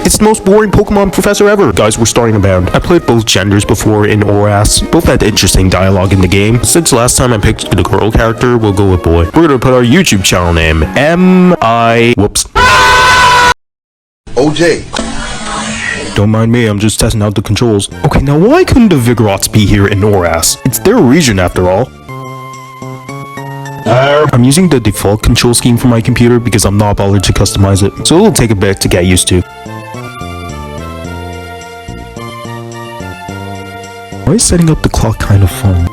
It's the most boring Pokemon professor ever. Guys, we're starting a band. I played both genders before in Oras. Both had interesting dialogue in the game. Since last time I picked the girl character, we'll go with boy. We're gonna put our YouTube channel name whoops. OJ. Don't mind me, I'm just testing out the controls. Okay, now why couldn't the Vigorots be here in Oras? It's their region after all. I'm using the default control scheme for my computer because I'm not bothered to customize it, so it'll take a bit to get used to. Why is setting up the clock kind of fun?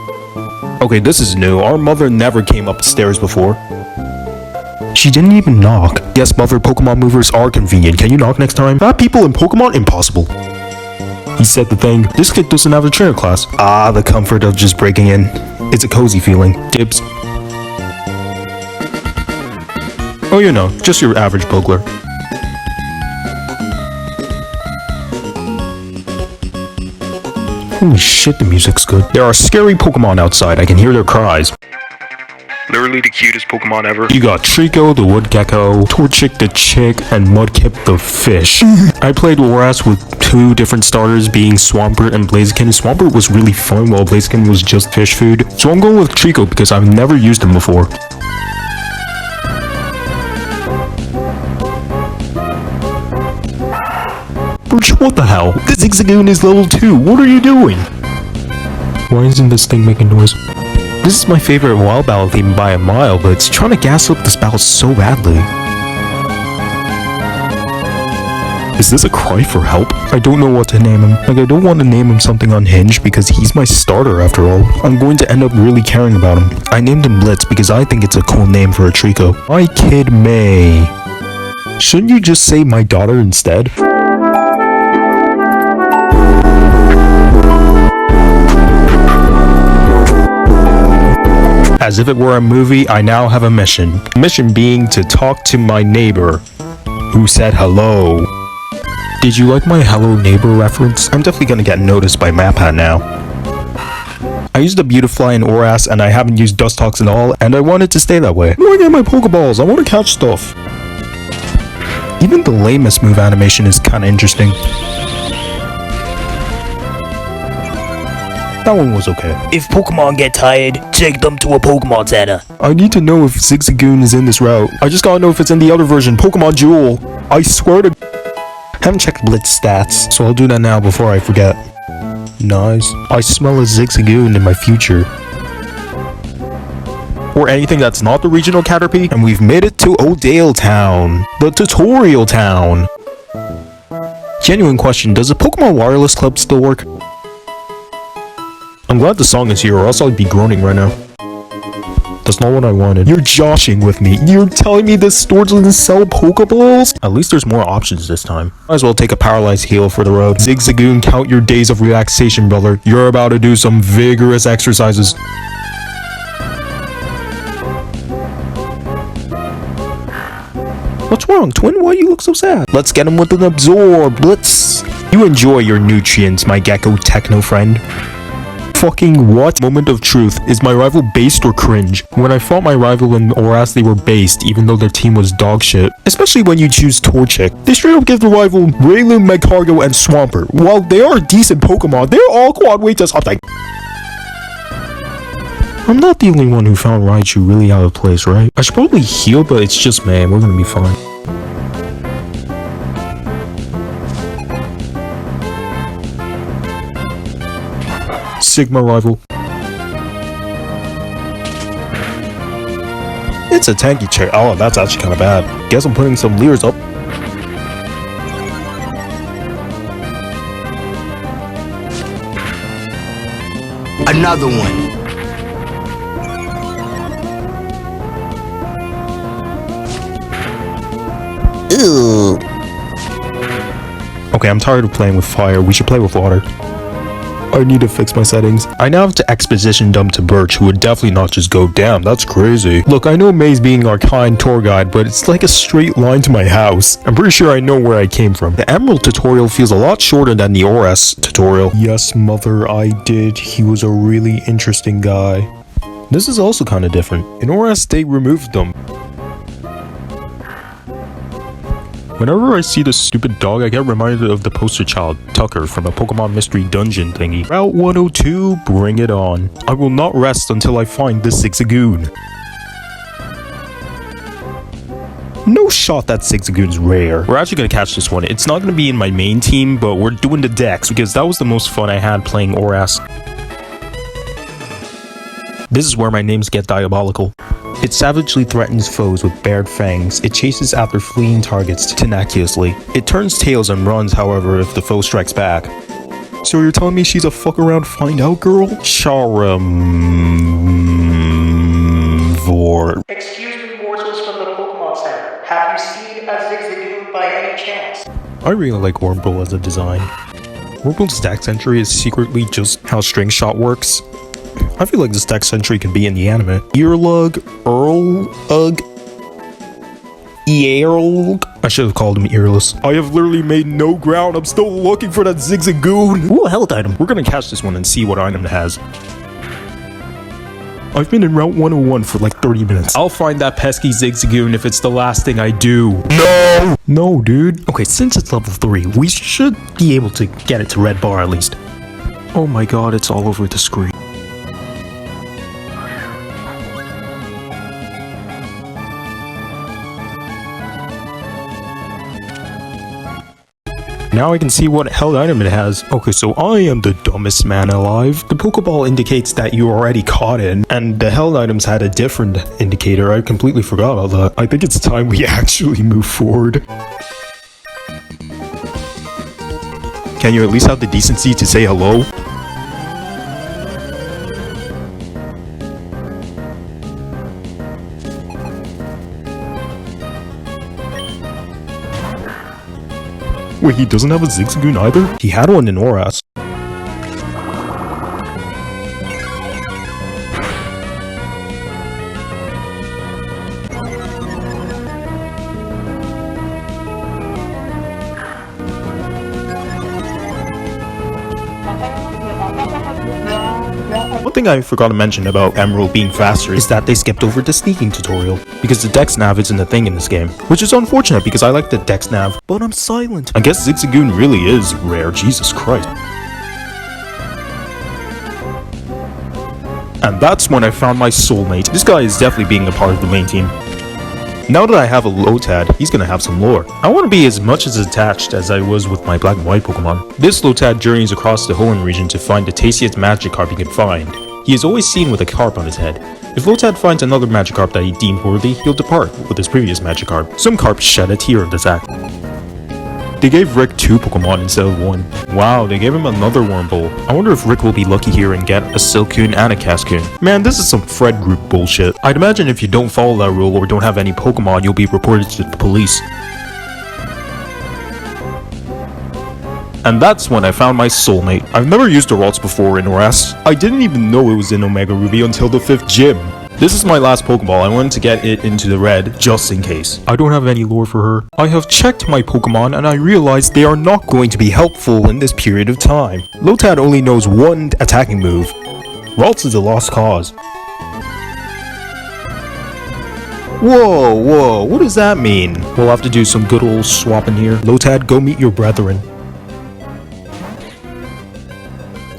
Okay, this is new. Our mother never came up the stairs before. She didn't even knock. Yes, mother, Pokemon movers are convenient. Can you knock next time? Fat people in Pokemon? Impossible. He said the thing. This kid doesn't have a trainer class. Ah, the comfort of just breaking in. It's a cozy feeling. Dibs. Oh, you know, just your average Pokler. Holy shit, the music's good. There are scary Pokemon outside. I can hear their cries. Literally the cutest Pokemon ever. You got Trico, the wood gecko, Torchic the chick, and Mudkip the fish. I played Oras with 2 different starters being Swampert and Blaziken. Swampert was really fun while Blaziken was just fish food. So I'm going with Trico because I've never used him before. What the hell? The Zigzagoon is level 2. What are you doing? Why isn't this thing making noise? This is my favorite wild battle theme by a mile, but it's trying to gas up this battle so badly. Is this a cry for help? I don't know what to name him. Like, I don't want to name him something unhinged because he's my starter after all. I'm going to end up really caring about him. I named him Blitz because I think it's a cool name for a Trico. My kid May. Shouldn't you just say my daughter instead? As if it were a movie, I now have a mission. The mission being to talk to my neighbor, who said hello. Did you like my hello neighbor reference? I'm definitely gonna get noticed by MapHat now. I used a Beautifly in Oras and I haven't used Dustox at all, and I want it to stay that way. Where do I get my Pokeballs? I want to catch stuff. Even the lamest move animation is kinda interesting. That one was okay. If Pokemon get tired, take them to a Pokemon Center. I need to know if Zigzagoon is in this route. I just gotta know if it's in the other version, Pokemon Jewel. I swear to... Haven't checked Blitz stats, so I'll do that now before I forget. Nice. I smell a Zigzagoon in my future. Or anything that's not the regional Caterpie. And we've made it to Odale Town. The tutorial town. Genuine question, does the Pokemon Wireless Club still work? I'm glad the song is here, or else I'd be groaning right now. That's not what I wanted. You're joshing with me. You're telling me this store doesn't sell Pokeballs? At least there's more options this time. Might as well take a paralyzed heal for the road. Zigzagoon, count your days of relaxation, brother. You're about to do some vigorous exercises. What's wrong, twin? Why do you look so sad? Let's get him with an Absorb, Blitz. You enjoy your nutrients, my gecko techno friend. Fucking what? Moment of truth. Is my rival based or cringe? When I fought my rival in Oras, they were based, even though their team was dog shit. Especially when you choose Torchic. They straight up give the rival Rayloon, Magcargo, and Swampert. While they are decent Pokemon, they're all quad weight to something. I'm not the only one who found Raichu really out of place, right? I should probably heal, but it's just man, we're gonna be fine. Sigma rival. It's a tanky chair. Oh, that's actually kind of bad. Guess I'm putting some Leers up. Another one. Ooh. Okay, I'm tired of playing with fire. We should play with water. I need to fix my settings. I now have to exposition dump to Birch, who would definitely not just go, damn, that's crazy. Look, I know May's being our kind tour guide, but it's like a straight line to my house. I'm pretty sure I know where I came from. The Emerald tutorial feels a lot shorter than the Oras tutorial. Yes, mother, I did. He was a really interesting guy. This is also kind of different. In Oras, they removed them. Whenever I see this stupid dog, I get reminded of the poster child, Tucker, from a Pokemon mystery dungeon thingy. Route 102, bring it on. I will not rest until I find this Zigzagoon. No shot that Zigzagoon's rare. We're actually gonna catch this one. It's not gonna be in my main team, but we're doing the dex because that was the most fun I had playing Oras. This is where my names get diabolical. It savagely threatens foes with bared fangs. It chases after fleeing targets tenaciously. It turns tails and runs, however, if the foe strikes back. So you're telling me she's a fuck around find out girl? Charamvor. Excuse me, morsels from the Pokémon Center. Have you seen a Zigzagoon by any chance? I really like Wurmple as a design. Wurmple's dex entry is secretly just how string shot works. I feel like this dex entry could be in the anime. Earlug, Earlug, Earlug. I should have called him Earless. I have literally made no ground. I'm still looking for that Zigzagoon. Ooh, a health item. We're gonna catch this one and see what item it has. I've been in Route 101 for like 30 minutes. I'll find that pesky Zigzagoon if it's the last thing I do. No! No, dude. Okay, since it's level 3, we should be able to get it to red bar at least. Oh my god, it's all over the screen. Now I can see what held item it has. Okay, so I am the dumbest man alive. The Pokeball indicates that you already caught it, and the held items had a different indicator. I completely forgot about that. I think it's time we actually move forward. Can you at least have the decency to say hello? Wait, he doesn't have a Zigzagoon either? He had one in Oras. One thing I forgot to mention about Emerald being faster is that they skipped over the sneaking tutorial, because the Dex Nav isn't a thing in this game, which is unfortunate because I like the Dex Nav, but I'm silent. I guess Zigzagoon really is rare, Jesus Christ. And that's when I found my soulmate. This guy is definitely being a part of the main team. Now that I have a Lotad, he's gonna have some lore. I want to be as much as attached as I was with my black and white Pokemon. This Lotad journeys across the Hoenn region to find the tastiest Magikarp he can find. He is always seen with a carp on his head. If Lotad finds another Magikarp that he deemed worthy, he'll depart with his previous Magikarp. Some carps shed a tear of this act. They gave Rick 2 Pokemon instead of 1. Wow, they gave him another Wurmple. I wonder if Rick will be lucky here and get a Silcoon and a Cascoon. Man, this is some Fred group bullshit. I'd imagine if you don't follow that rule or don't have any Pokemon, you'll be reported to the police. And that's when I found my soulmate. I've never used the Ralts before in Oras. I didn't even know it was in Omega Ruby until the 5th gym. This is my last Pokeball. I wanted to get it into the red, just in case. I don't have any lore for her. I have checked my Pokemon and I realized they are not going to be helpful in this period of time. Lotad only knows one attacking move. Ralts is a lost cause. Whoa, what does that mean? We'll have to do some good old swapping here. Lotad, go meet your brethren.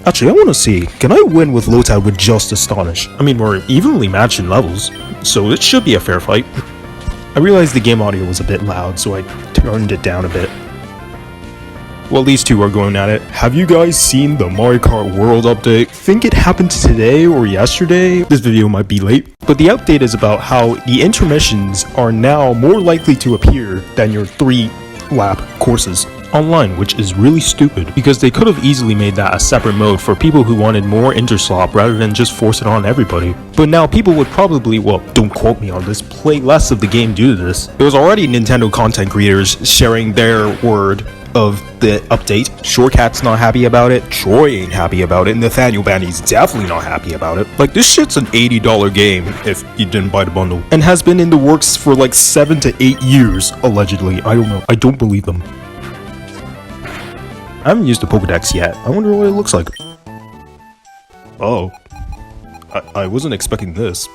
Actually, I want to see, can I win with Lotad with just Astonish? I mean, we're evenly matched in levels, so it should be a fair fight. I realized the game audio was a bit loud, so I turned it down a bit. Well, these two are going at it. Have you guys seen the Mario Kart World update? Think it happened today or yesterday? This video might be late, but the update is about how the intermissions are now more likely to appear than your 3-lap courses online, which is really stupid because they could have easily made that a separate mode for people who wanted more interslop rather than just force it on everybody. But now people would probably, well, don't quote me on this, play less of the game due to this. There was already Nintendo content creators sharing their word of the update. Shorecat's not happy about it, Troy ain't happy about it, Nathaniel Bandy's definitely not happy about it. Like, this shit's an $80 game if you didn't buy the bundle, and has been in the works for like 7 to 8 years, allegedly. I don't know, I don't believe them. I haven't used the Pokedex yet. I wonder what it looks like. Oh. I wasn't expecting this.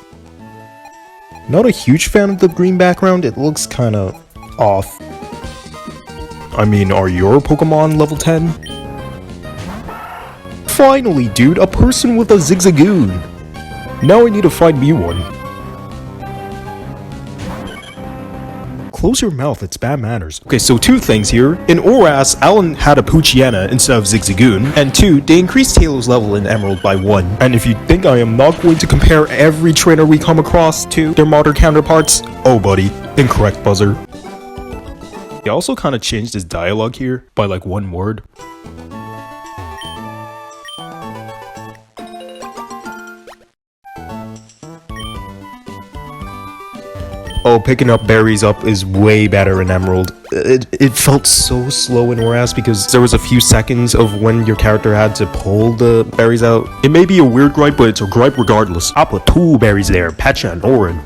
Not a huge fan of the green background. It looks kinda off. I mean, are your Pokemon level 10? Finally, dude, a person with a Zigzagoon. Now I need to find me one. Close your mouth, it's bad manners. Okay, so two things here. In Oras, Alan had a Poochyena instead of Zigzagoon. And two, they increased Taylor's level in Emerald by 1. And if you think I am not going to compare every trainer we come across to their modern counterparts, oh buddy, incorrect buzzer. He also kind of changed his dialogue here by like 1 word. Oh, picking up berries up is way better in Emerald. It felt so slow in Oras because there was a few seconds of when your character had to pull the berries out. It may be a weird gripe, but it's a gripe regardless. I put 2 berries there, Pecha and Orin.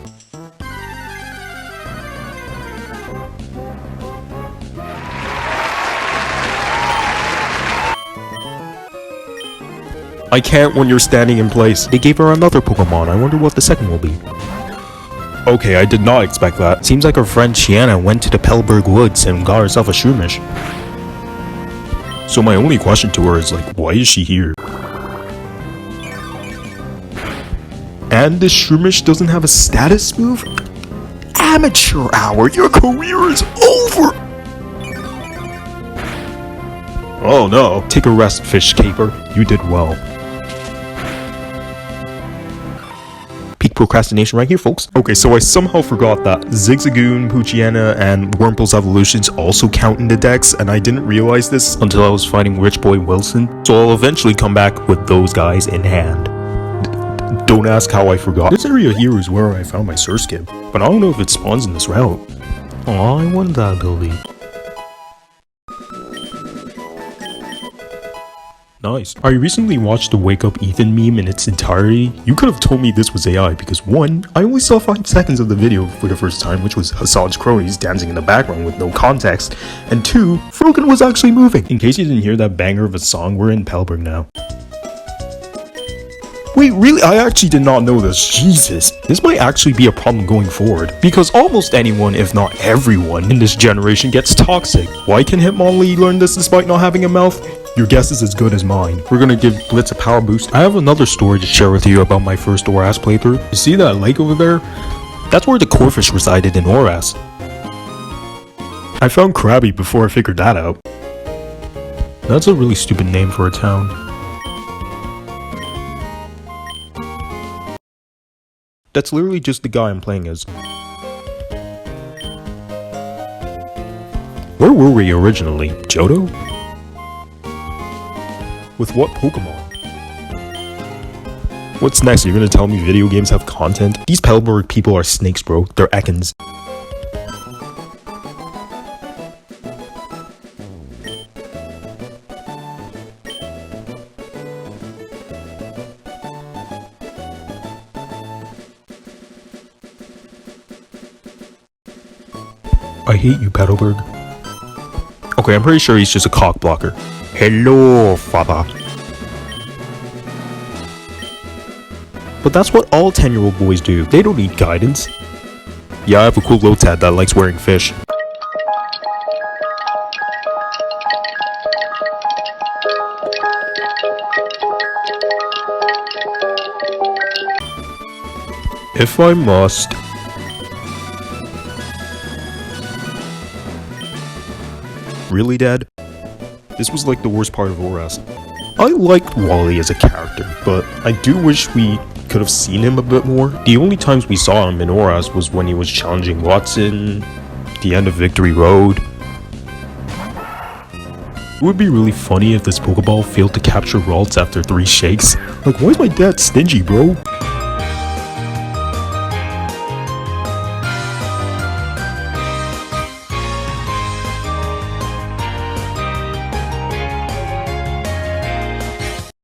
I can't when you're standing in place. They gave her another Pokemon. I wonder what the second will be. Okay, I did not expect that. Seems like our friend Shiana went to the Pelberg Woods and got herself a Shroomish. So my only question to her is like, why is she here? And this Shroomish doesn't have a status move? Amateur hour, your career is over! Oh no. Take a rest, Fish Caper. You did well. Peak procrastination right here, folks. Okay, so I somehow forgot that Zigzagoon, Poochyena, and Wurmple's evolutions also count in the dex, and I didn't realize this until I was fighting Rich Boy Wilson. So I'll eventually come back with those guys in hand. Don't ask how I forgot. This area here is where I found my Surskip, but I don't know if it spawns in this route. Aw, I wanted that ability. Nice. I recently watched the Wake Up Ethan meme in its entirety. You could have told me this was AI because 1, I only saw 5 seconds of the video for the first time, which was Hassan's cronies dancing in the background with no context, and 2, Froken was actually moving. In case you didn't hear that banger of a song, we're in Pelberg now. Wait, really? I actually did not know this. Jesus. This might actually be a problem going forward, because almost anyone, if not everyone, in this generation gets toxic. Why can Hitmonlee learn this despite not having a mouth? Your guess is as good as mine. We're gonna give Blitz a power boost. I have another story to share with you about my first Oras playthrough. You see that lake over there? That's where the Corphish resided in Oras. I found Krabby before I figured that out. That's a really stupid name for a town. That's literally just the guy I'm playing as. Where were we originally? Johto? With what Pokemon? What's next? You're gonna tell me video games have content? These Pelberg people are snakes, bro. They're Ekans. I hate you, Petalburg. Okay, I'm pretty sure he's just a cock blocker. Hello, father. But that's what all 10-year-old boys do. They don't need guidance. Yeah, I have a cool Lotad that likes wearing fish. If I must. Really, Dad? This was like the worst part of Oras. I liked Wally as a character, but I do wish we could have seen him a bit more. The only times we saw him in Oras was when he was challenging Watson, the end of Victory Road. It would be really funny if this Pokeball failed to capture Ralts after 3 shakes. Like, why is my dad stingy, bro?